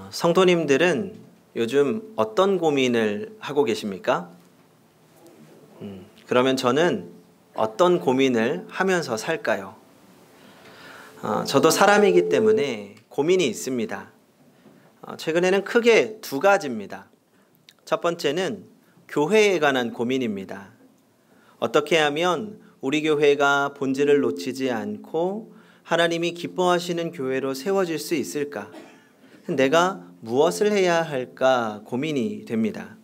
성도님들은 요즘 어떤 고민을 하고 계십니까? 그러면 저는 어떤 고민을 하면서 살까요? 저도 사람이기 때문에 고민이 있습니다. 최근에는 크게 두 가지입니다. 첫 번째는 교회에 관한 고민입니다. 어떻게 하면 우리 교회가 본질을 놓치지 않고 하나님이 기뻐하시는 교회로 세워질 수 있을까? 내가 무엇을 해야 할까 고민이 됩니다.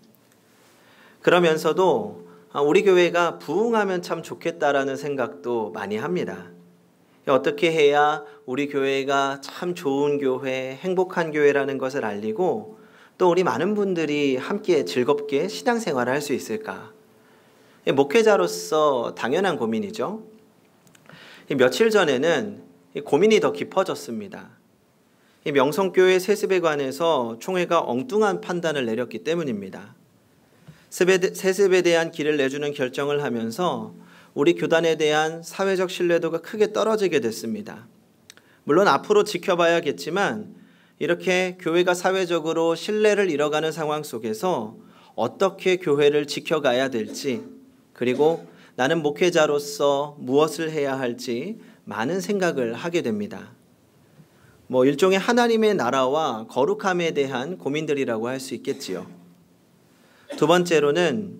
그러면서도 우리 교회가 부흥하면 참 좋겠다라는 생각도 많이 합니다. 어떻게 해야 우리 교회가 참 좋은 교회, 행복한 교회라는 것을 알리고 또 우리 많은 분들이 함께 즐겁게 신앙생활을 할 수 있을까? 목회자로서 당연한 고민이죠. 며칠 전에는 고민이 더 깊어졌습니다. 명성교회 세습에 관해서 총회가 엉뚱한 판단을 내렸기 때문입니다. 세습에 대한 길을 내주는 결정을 하면서 우리 교단에 대한 사회적 신뢰도가 크게 떨어지게 됐습니다. 물론 앞으로 지켜봐야겠지만 이렇게 교회가 사회적으로 신뢰를 잃어가는 상황 속에서 어떻게 교회를 지켜가야 될지, 그리고 나는 목회자로서 무엇을 해야 할지 많은 생각을 하게 됩니다. 일종의 하나님의 나라와 거룩함에 대한 고민들이라고 할 수 있겠지요. 두 번째로는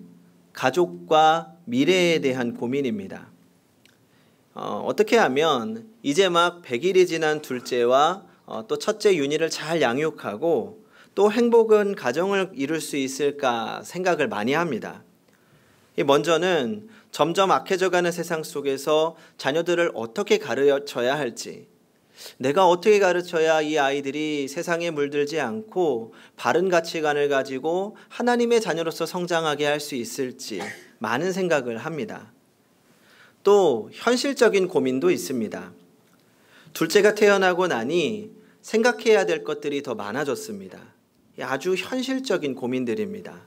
가족과 미래에 대한 고민입니다. 어떻게 하면 이제 막 100일이 지난 둘째와 또 첫째 윤희를 잘 양육하고 또 행복한 가정을 이룰 수 있을까 생각을 많이 합니다. 먼저는 점점 악해져가는 세상 속에서 자녀들을 어떻게 가르쳐야 할지, 내가 어떻게 가르쳐야 이 아이들이 세상에 물들지 않고 바른 가치관을 가지고 하나님의 자녀로서 성장하게 할 수 있을지 많은 생각을 합니다. 또 현실적인 고민도 있습니다. 둘째가 태어나고 나니 생각해야 될 것들이 더 많아졌습니다. 아주 현실적인 고민들입니다.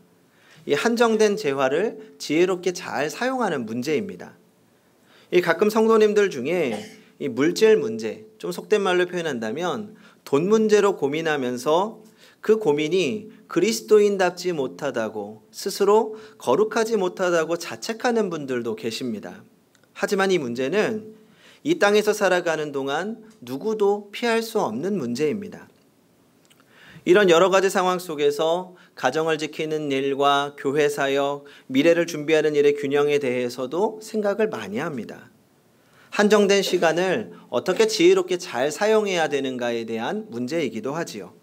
이 한정된 재화를 지혜롭게 잘 사용하는 문제입니다. 가끔 성도님들 중에 이 물질 문제, 좀 속된 말로 표현한다면 돈 문제로 고민하면서 그 고민이 그리스도인답지 못하다고, 스스로 거룩하지 못하다고 자책하는 분들도 계십니다. 하지만 이 문제는 이 땅에서 살아가는 동안 누구도 피할 수 없는 문제입니다. 이런 여러 가지 상황 속에서 가정을 지키는 일과 교회 사역, 미래를 준비하는 일의 균형에 대해서도 생각을 많이 합니다. 한정된 시간을 어떻게 지혜롭게 잘 사용해야 되는가에 대한 문제이기도 하지요.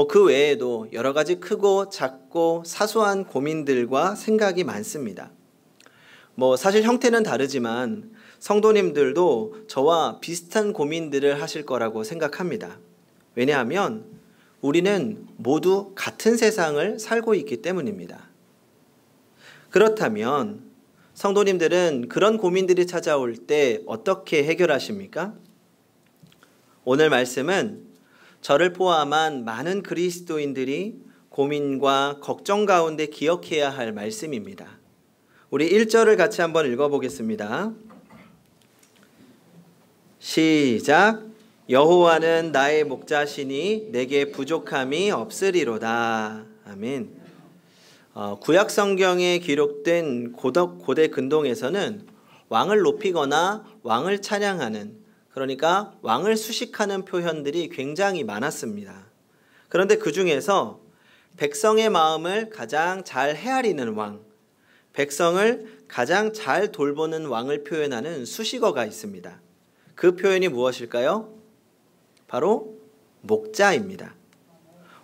그 외에도 여러 가지 크고 작고 사소한 고민들과 생각이 많습니다. 사실 형태는 다르지만 성도님들도 저와 비슷한 고민들을 하실 거라고 생각합니다. 왜냐하면 우리는 모두 같은 세상을 살고 있기 때문입니다. 그렇다면 성도님들은 그런 고민들이 찾아올 때 어떻게 해결하십니까? 오늘 말씀은 저를 포함한 많은 그리스도인들이 고민과 걱정 가운데 기억해야 할 말씀입니다. 우리 1절을 같이 한번 읽어보겠습니다. 시작. 여호와는 나의 목자시니 내게 부족함이 없으리로다. 아멘. 구약 성경에 기록된 고대 근동에서는 왕을 높이거나 왕을 찬양하는, 그러니까 왕을 수식하는 표현들이 굉장히 많았습니다. 그런데 그 중에서 백성의 마음을 가장 잘 헤아리는 왕, 백성을 가장 잘 돌보는 왕을 표현하는 수식어가 있습니다. 그 표현이 무엇일까요? 바로 목자입니다.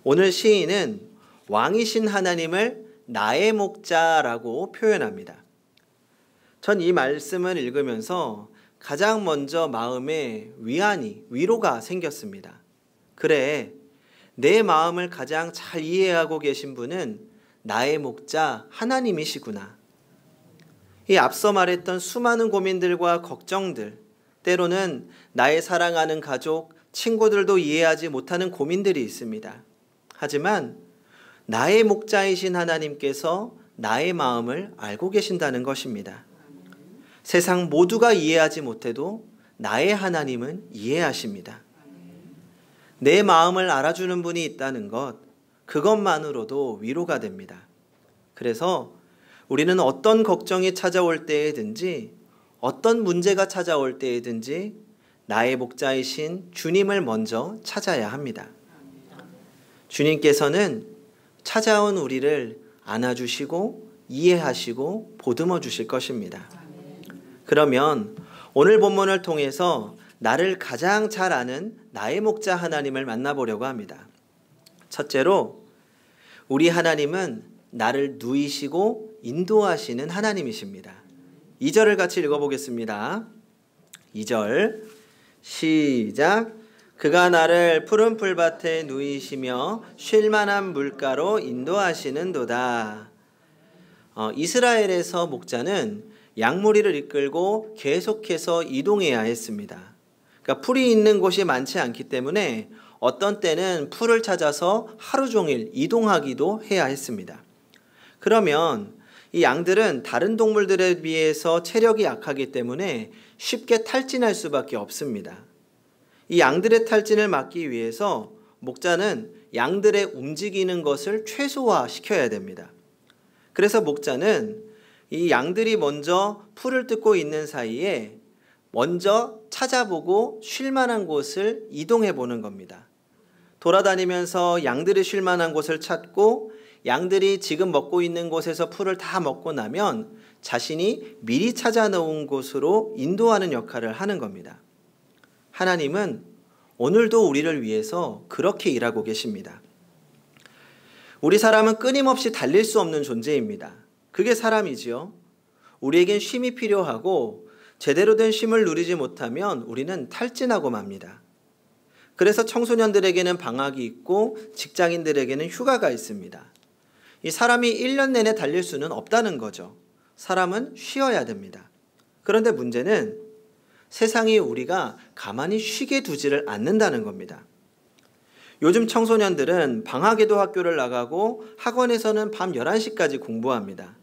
오늘 시인은 왕이신 하나님을 나의 목자라고 표현합니다. 전 이 말씀을 읽으면서 가장 먼저 마음에 위로가 생겼습니다. 그래, 내 마음을 가장 잘 이해하고 계신 분은 나의 목자 하나님이시구나. 이 앞서 말했던 수많은 고민들과 걱정들, 때로는 나의 사랑하는 가족, 친구들도 이해하지 못하는 고민들이 있습니다. 하지만 나의 목자이신 하나님께서 나의 마음을 알고 계신다는 것입니다. 세상 모두가 이해하지 못해도 나의 하나님은 이해하십니다. 내 마음을 알아주는 분이 있다는 것, 그것만으로도 위로가 됩니다. 그래서 우리는 어떤 걱정이 찾아올 때에든지, 어떤 문제가 찾아올 때에든지 나의 목자이신 주님을 먼저 찾아야 합니다. 주님께서는 찾아온 우리를 안아주시고 이해하시고 보듬어 주실 것입니다. 그러면 오늘 본문을 통해서 나를 가장 잘 아는 나의 목자 하나님을 만나보려고 합니다. 첫째로, 우리 하나님은 나를 누이시고 인도하시는 하나님이십니다. 2절을 같이 읽어보겠습니다. 2절 시작. 그가 나를 푸른 풀밭에 누이시며 쉴만한 물가로 인도하시는도다. 이스라엘에서 목자는 양무리를 이끌고 계속해서 이동해야 했습니다. 그러니까 풀이 있는 곳이 많지 않기 때문에 어떤 때는 풀을 찾아서 하루 종일 이동하기도 해야 했습니다. 그러면 이 양들은 다른 동물들에 비해서 체력이 약하기 때문에 쉽게 탈진할 수밖에 없습니다. 이 양들의 탈진을 막기 위해서 목자는 양들의 움직이는 것을 최소화시켜야 됩니다. 그래서 목자는 이 양들이 먼저 풀을 뜯고 있는 사이에 먼저 찾아보고 쉴 만한 곳을 이동해 보는 겁니다. 돌아다니면서 양들이 쉴 만한 곳을 찾고 양들이 지금 먹고 있는 곳에서 풀을 다 먹고 나면 자신이 미리 찾아놓은 곳으로 인도하는 역할을 하는 겁니다. 하나님은 오늘도 우리를 위해서 그렇게 일하고 계십니다. 우리 사람은 끊임없이 달릴 수 없는 존재입니다. 그게 사람이지요. 우리에겐 쉼이 필요하고 제대로 된 쉼을 누리지 못하면 우리는 탈진하고 맙니다. 그래서 청소년들에게는 방학이 있고 직장인들에게는 휴가가 있습니다. 이 사람이 1년 내내 달릴 수는 없다는 거죠. 사람은 쉬어야 됩니다. 그런데 문제는 세상이 우리가 가만히 쉬게 두지를 않는다는 겁니다. 요즘 청소년들은 방학에도 학교를 나가고 학원에서는 밤 11시까지 공부합니다.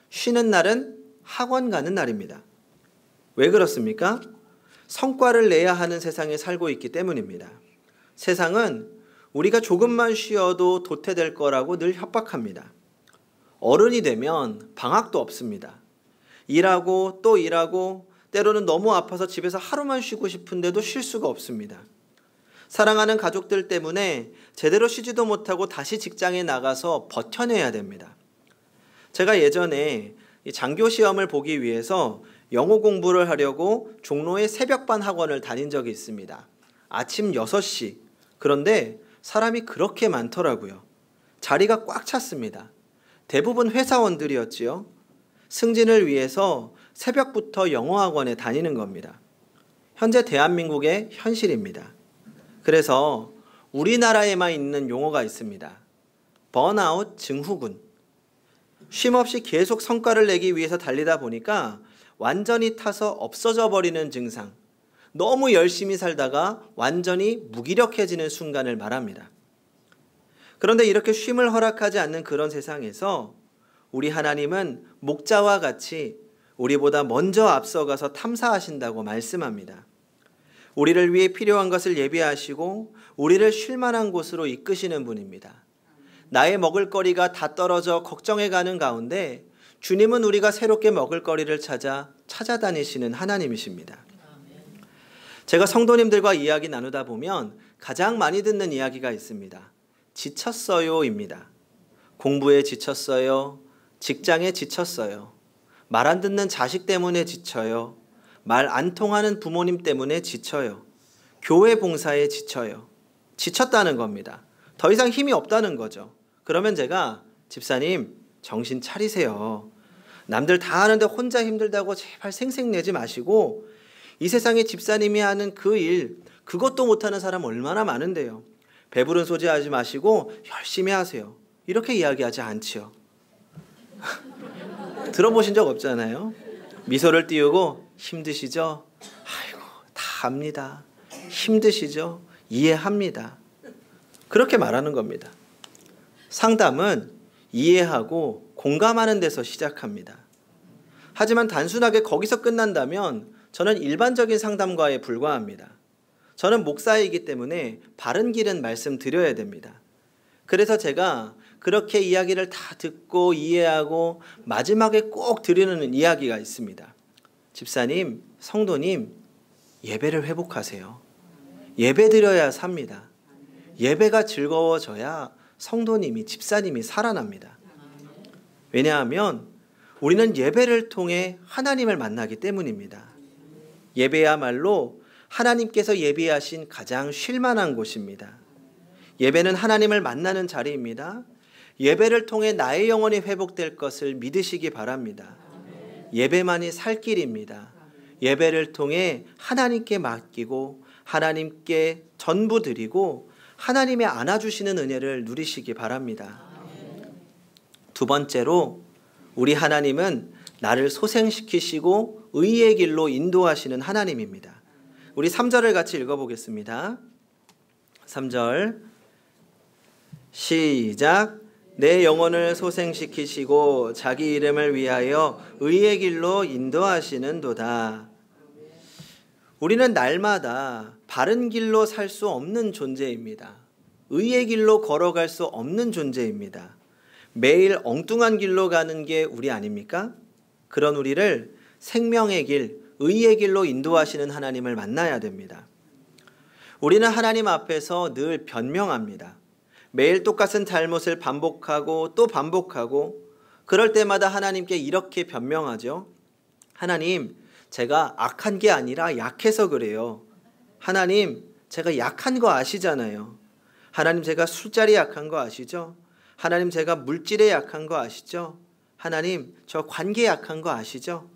쉬는 날은 학원 가는 날입니다. 왜 그렇습니까? 성과를 내야 하는 세상에 살고 있기 때문입니다. 세상은 우리가 조금만 쉬어도 도태될 거라고 늘 협박합니다. 어른이 되면 방학도 없습니다. 일하고 또 일하고 때로는 너무 아파서 집에서 하루만 쉬고 싶은데도 쉴 수가 없습니다. 사랑하는 가족들 때문에 제대로 쉬지도 못하고 다시 직장에 나가서 버텨내야 됩니다. 제가 예전에 장교 시험을 보기 위해서 영어 공부를 하려고 종로의 새벽반 학원을 다닌 적이 있습니다. 아침 6시. 그런데 사람이 그렇게 많더라고요. 자리가 꽉 찼습니다. 대부분 회사원들이었지요. 승진을 위해서 새벽부터 영어 학원에 다니는 겁니다. 현재 대한민국의 현실입니다. 그래서 우리나라에만 있는 용어가 있습니다. 번아웃 증후군. 쉼없이 계속 성과를 내기 위해서 달리다 보니까 완전히 타서 없어져 버리는 증상. 너무 열심히 살다가 완전히 무기력해지는 순간을 말합니다. 그런데 이렇게 쉼을 허락하지 않는 그런 세상에서 우리 하나님은 목자와 같이 우리보다 먼저 앞서가서 탐사하신다고 말씀합니다. 우리를 위해 필요한 것을 예비하시고 우리를 쉴 만한 곳으로 이끄시는 분입니다. 나의 먹을거리가 다 떨어져 걱정해가는 가운데 주님은 우리가 새롭게 먹을거리를 찾아다니시는 하나님이십니다. 제가 성도님들과 이야기 나누다 보면 가장 많이 듣는 이야기가 있습니다. 지쳤어요입니다. 공부에 지쳤어요. 직장에 지쳤어요. 말 안 듣는 자식 때문에 지쳐요. 말 안 통하는 부모님 때문에 지쳐요. 교회 봉사에 지쳐요. 지쳤다는 겁니다. 더 이상 힘이 없다는 거죠. 그러면 제가 집사님 정신 차리세요. 남들 다 하는데 혼자 힘들다고 제발 생색내지 마시고 이 세상에 집사님이 하는 그 일, 그것도 못하는 사람 얼마나 많은데요. 배부른 소리 하지 마시고 열심히 하세요. 이렇게 이야기하지 않지요. 들어보신 적 없잖아요. 미소를 띄우고 힘드시죠? 아이고 다 압니다. 힘드시죠? 이해합니다. 그렇게 말하는 겁니다. 상담은 이해하고 공감하는 데서 시작합니다. 하지만 단순하게 거기서 끝난다면 저는 일반적인 상담과에 불과합니다. 저는 목사이기 때문에 바른 길은 말씀드려야 됩니다. 그래서 제가 그렇게 이야기를 다 듣고 이해하고 마지막에 꼭 드리는 이야기가 있습니다. 집사님, 성도님, 예배를 회복하세요. 예배 드려야 삽니다. 예배가 즐거워져야 성도님이, 집사님이 살아납니다. 왜냐하면 우리는 예배를 통해 하나님을 만나기 때문입니다. 예배야말로 하나님께서 예비하신 가장 쉴만한 곳입니다. 예배는 하나님을 만나는 자리입니다. 예배를 통해 나의 영혼이 회복될 것을 믿으시기 바랍니다. 예배만이 살 길입니다. 예배를 통해 하나님께 맡기고 하나님께 전부 드리고 하나님의 안아주시는 은혜를 누리시기 바랍니다. 두 번째로 우리 하나님은 나를 소생시키시고 의의 길로 인도하시는 하나님입니다. 우리 3절을 같이 읽어보겠습니다. 3절 시작. 내 영혼을 소생시키시고 자기 이름을 위하여 의의 길로 인도하시는도다. 우리는 날마다 바른 길로 살 수 없는 존재입니다. 의의 길로 걸어갈 수 없는 존재입니다. 매일 엉뚱한 길로 가는 게 우리 아닙니까? 그런 우리를 생명의 길, 의의 길로 인도하시는 하나님을 만나야 됩니다. 우리는 하나님 앞에서 늘 변명합니다. 매일 똑같은 잘못을 반복하고 또 반복하고 그럴 때마다 하나님께 이렇게 변명하죠. 하나님, 제가 악한 게 아니라 약해서 그래요. 하나님, 제가 약한 거 아시잖아요. 하나님, 제가 술자리 약한 거 아시죠? 하나님, 제가 물질에 약한 거 아시죠? 하나님, 저 관계에 약한 거 아시죠?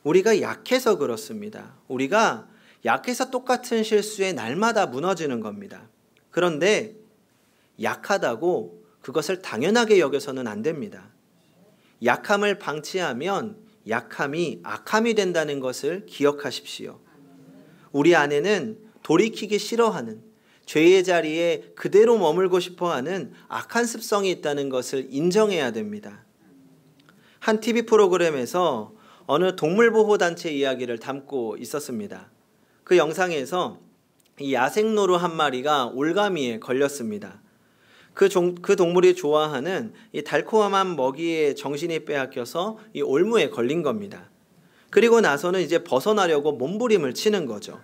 우리가 약해서 그렇습니다. 우리가 약해서 똑같은 실수에 날마다 무너지는 겁니다. 그런데 약하다고 그것을 당연하게 여겨서는 안 됩니다. 약함을 방치하면 약함이 악함이 된다는 것을 기억하십시오. 우리 안에는 돌이키기 싫어하는 죄의 자리에 그대로 머물고 싶어하는 악한 습성이 있다는 것을 인정해야 됩니다. 한 TV 프로그램에서 어느 동물보호단체 이야기를 담고 있었습니다. 그 영상에서 이 야생노루 한 마리가 올가미에 걸렸습니다. 그 동물이 좋아하는 이 달콤한 먹이에 정신이 빼앗겨서 이 올무에 걸린 겁니다. 그리고 나서는 이제 벗어나려고 몸부림을 치는 거죠.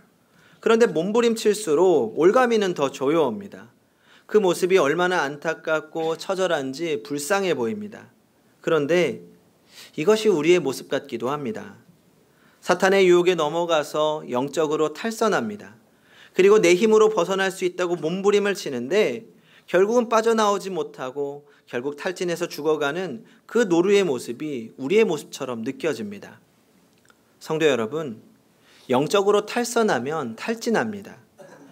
그런데 몸부림칠수록 올가미는 더 조여옵니다. 그 모습이 얼마나 안타깝고 처절한지 불쌍해 보입니다. 그런데 이것이 우리의 모습 같기도 합니다. 사탄의 유혹에 넘어가서 영적으로 탈선합니다. 그리고 내 힘으로 벗어날 수 있다고 몸부림을 치는데 결국은 빠져나오지 못하고 결국 탈진해서 죽어가는 그 노루의 모습이 우리의 모습처럼 느껴집니다. 성도 여러분, 영적으로 탈선하면 탈진합니다.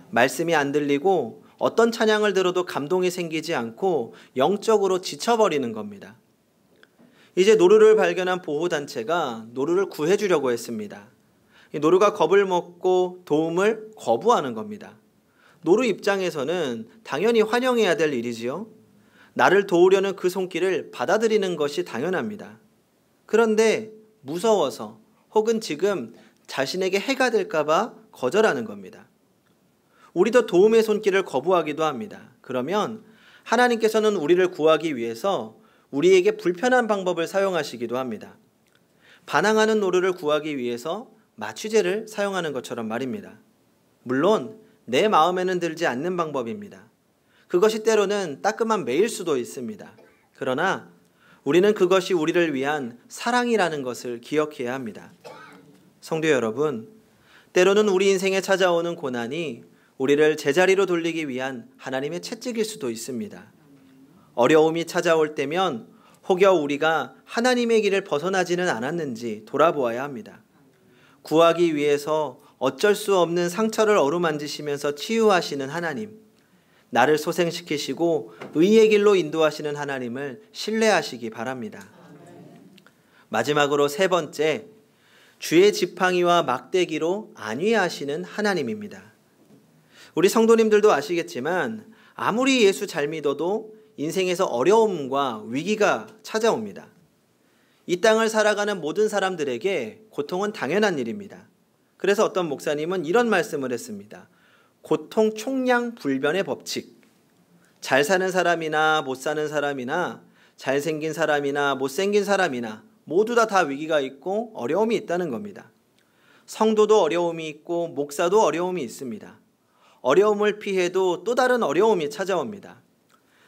말씀이 안 들리고 어떤 찬양을 들어도 감동이 생기지 않고 영적으로 지쳐버리는 겁니다. 이제 노루를 발견한 보호단체가 노루를 구해주려고 했습니다. 노루가 겁을 먹고 도움을 거부하는 겁니다. 노루 입장에서는 당연히 환영해야 될 일이지요. 나를 도우려는 그 손길을 받아들이는 것이 당연합니다. 그런데 무서워서 혹은 지금 자신에게 해가 될까봐 거절하는 겁니다. 우리도 도움의 손길을 거부하기도 합니다. 그러면 하나님께서는 우리를 구하기 위해서 우리에게 불편한 방법을 사용하시기도 합니다. 반항하는 노루를 구하기 위해서 마취제를 사용하는 것처럼 말입니다. 물론 내 마음에는 들지 않는 방법입니다. 그것이 때로는 따끔한 매일 수도 있습니다. 그러나 우리는 그것이 우리를 위한 사랑이라는 것을 기억해야 합니다. 성도 여러분, 때로는 우리 인생에 찾아오는 고난이 우리를 제자리로 돌리기 위한 하나님의 채찍일 수도 있습니다. 어려움이 찾아올 때면 혹여 우리가 하나님의 길을 벗어나지는 않았는지 돌아보아야 합니다. 구하기 위해서 어쩔 수 없는 상처를 어루만지시면서 치유하시는 하나님, 나를 소생시키시고 의의 길로 인도하시는 하나님을 신뢰하시기 바랍니다. 마지막으로 세 번째, 주의 지팡이와 막대기로 안위하시는 하나님입니다. 우리 성도님들도 아시겠지만 아무리 예수 잘 믿어도 인생에서 어려움과 위기가 찾아옵니다. 이 땅을 살아가는 모든 사람들에게 고통은 당연한 일입니다. 그래서 어떤 목사님은 이런 말씀을 했습니다. 고통 총량불변의 법칙. 잘 사는 사람이나 못 사는 사람이나 잘생긴 사람이나 못생긴 사람이나 모두 다 위기가 있고 어려움이 있다는 겁니다. 성도도 어려움이 있고 목사도 어려움이 있습니다. 어려움을 피해도 또 다른 어려움이 찾아옵니다.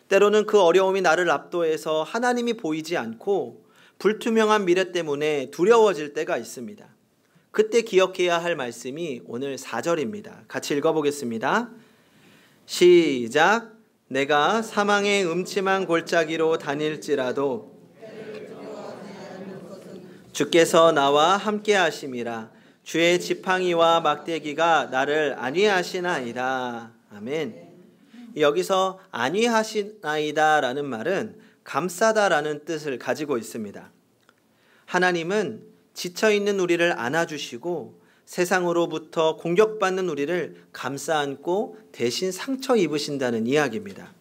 때로는 그 어려움이 나를 압도해서 하나님이 보이지 않고 불투명한 미래 때문에 두려워질 때가 있습니다. 그때 기억해야 할 말씀이 오늘 4절입니다. 같이 읽어보겠습니다. 시작. 내가 사망의 음침한 골짜기로 다닐지라도 주께서 나와 함께 하심이라. 주의 지팡이와 막대기가 나를 안위하시나이다. 아멘. 여기서 안위하시나이다 라는 말은 감싸다라는 뜻을 가지고 있습니다. 하나님은 지쳐있는 우리를 안아주시고 세상으로부터 공격받는 우리를 감싸 안고 대신 상처 입으신다는 이야기입니다.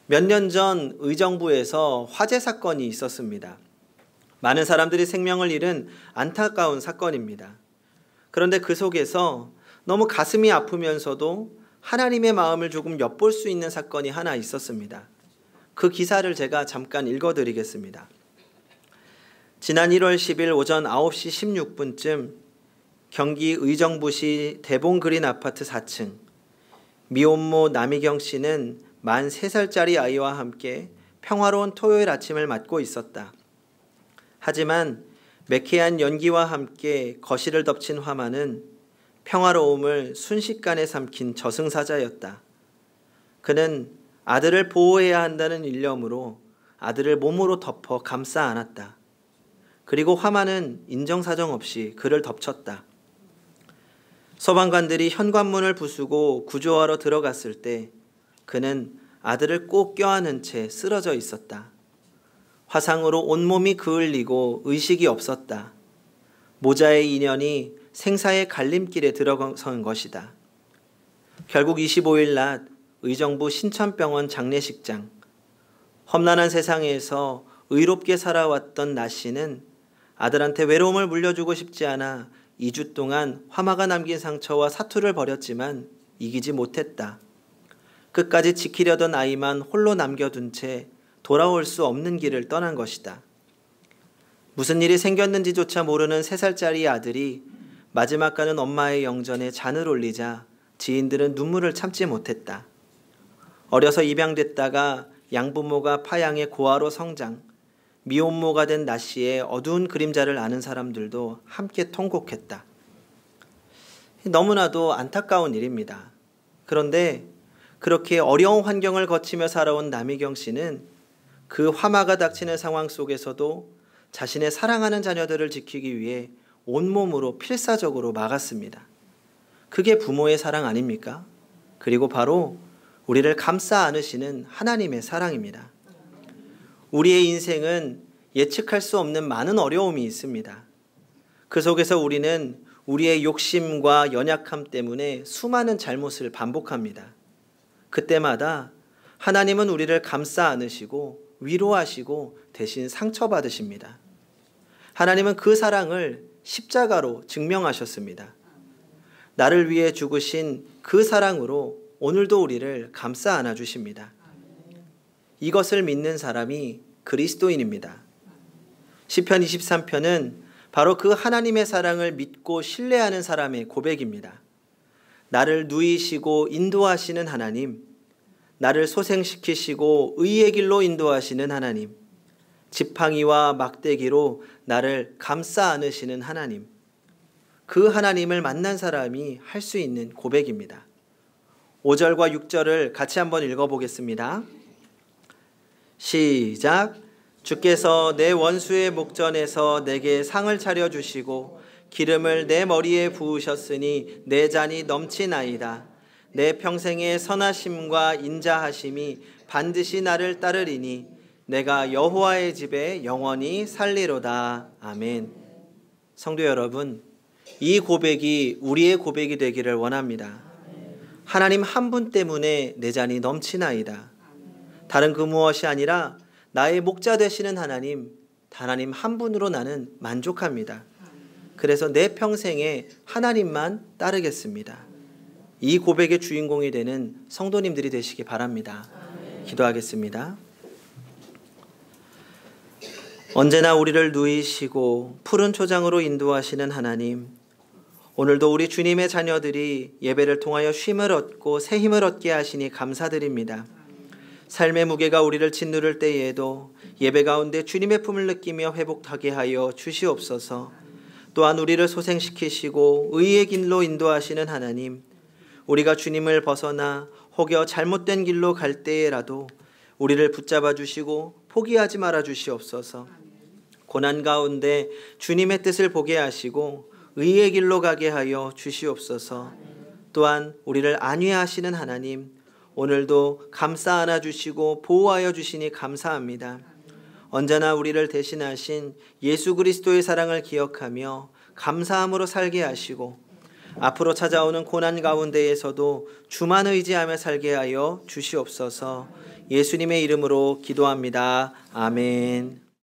몇 년 전 의정부에서 화재 사건이 있었습니다. 많은 사람들이 생명을 잃은 안타까운 사건입니다. 그런데 그 속에서 너무 가슴이 아프면서도 하나님의 마음을 조금 엿볼 수 있는 사건이 하나 있었습니다. 그 기사를 제가 잠깐 읽어드리겠습니다. 지난 1월 10일 오전 9시 16분쯤 경기 의정부시 대봉그린 아파트 4층 미혼모 남희경 씨는 만 3살짜리 아이와 함께 평화로운 토요일 아침을 맞고 있었다. 하지만 매캐한 연기와 함께 거실을 덮친 화마는 평화로움을 순식간에 삼킨 저승사자였다. 그는 아들을 보호해야 한다는 일념으로 아들을 몸으로 덮어 감싸 안았다. 그리고 화마는 인정사정 없이 그를 덮쳤다. 소방관들이 현관문을 부수고 구조하러 들어갔을 때 그는 아들을 꼭 껴안은 채 쓰러져 있었다. 화상으로 온몸이 그을리고 의식이 없었다. 모자의 인연이 생사의 갈림길에 들어선 것이다. 결국 25일 낮 의정부 신천병원 장례식장. 험난한 세상에서 의롭게 살아왔던 나 씨는 아들한테 외로움을 물려주고 싶지 않아 2주 동안 화마가 남긴 상처와 사투를 벌였지만 이기지 못했다. 끝까지 지키려던 아이만 홀로 남겨둔 채 돌아올 수 없는 길을 떠난 것이다. 무슨 일이 생겼는지조차 모르는 3살짜리 아들이 마지막 가는 엄마의 영전에 잔을 올리자 지인들은 눈물을 참지 못했다. 어려서 입양됐다가 양부모가 파양의 고아로 성장, 미혼모가 된 나 씨의 어두운 그림자를 아는 사람들도 함께 통곡했다. 너무나도 안타까운 일입니다. 그런데 그렇게 어려운 환경을 거치며 살아온 남희경 씨는 그 화마가 닥치는 상황 속에서도 자신의 사랑하는 자녀들을 지키기 위해 온몸으로 필사적으로 막았습니다. 그게 부모의 사랑 아닙니까? 그리고 바로 우리를 감싸 안으시는 하나님의 사랑입니다. 우리의 인생은 예측할 수 없는 많은 어려움이 있습니다. 그 속에서 우리는 우리의 욕심과 연약함 때문에 수많은 잘못을 반복합니다. 그때마다 하나님은 우리를 감싸 안으시고 위로하시고 대신 상처받으십니다. 하나님은 그 사랑을 십자가로 증명하셨습니다. 나를 위해 죽으신 그 사랑으로 오늘도 우리를 감싸 안아주십니다. 이것을 믿는 사람이 그리스도인입니다. 시편 23편은 바로 그 하나님의 사랑을 믿고 신뢰하는 사람의 고백입니다. 나를 누이시고 인도하시는 하나님, 나를 소생시키시고 의의 길로 인도하시는 하나님, 지팡이와 막대기로 나를 감싸 안으시는 하나님, 그 하나님을 만난 사람이 할 수 있는 고백입니다. 5절과 6절을 같이 한번 읽어보겠습니다. 시작. 주께서 내 원수의 목전에서 내게 상을 차려주시고 기름을 내 머리에 부으셨으니 내 잔이 넘치나이다. 내 평생의 선하심과 인자하심이 반드시 나를 따르리니 내가 여호와의 집에 영원히 살리로다. 아멘. 성도 여러분, 이 고백이 우리의 고백이 되기를 원합니다. 하나님 한 분 때문에 내 잔이 넘치나이다. 다른 그 무엇이 아니라 나의 목자 되시는 하나님 한 분으로 나는 만족합니다. 그래서 내 평생에 하나님만 따르겠습니다. 이 고백의 주인공이 되는 성도님들이 되시기 바랍니다. 기도하겠습니다. 언제나 우리를 누이시고 푸른 초장으로 인도하시는 하나님, 오늘도 우리 주님의 자녀들이 예배를 통하여 쉼을 얻고 새 힘을 얻게 하시니 감사드립니다. 삶의 무게가 우리를 짓누를 때에도 예배 가운데 주님의 품을 느끼며 회복하게 하여 주시옵소서. 또한 우리를 소생시키시고 의의 길로 인도하시는 하나님, 우리가 주님을 벗어나 혹여 잘못된 길로 갈 때에라도 우리를 붙잡아 주시고 포기하지 말아 주시옵소서. 고난 가운데 주님의 뜻을 보게 하시고 의의 길로 가게 하여 주시옵소서. 또한 우리를 안위하시는 하나님, 오늘도 감싸 안아 주시고 보호하여 주시니 감사합니다. 언제나 우리를 대신하신 예수 그리스도의 사랑을 기억하며 감사함으로 살게 하시고 앞으로 찾아오는 고난 가운데에서도 주만 의지하며 살게 하여 주시옵소서. 예수님의 이름으로 기도합니다. 아멘.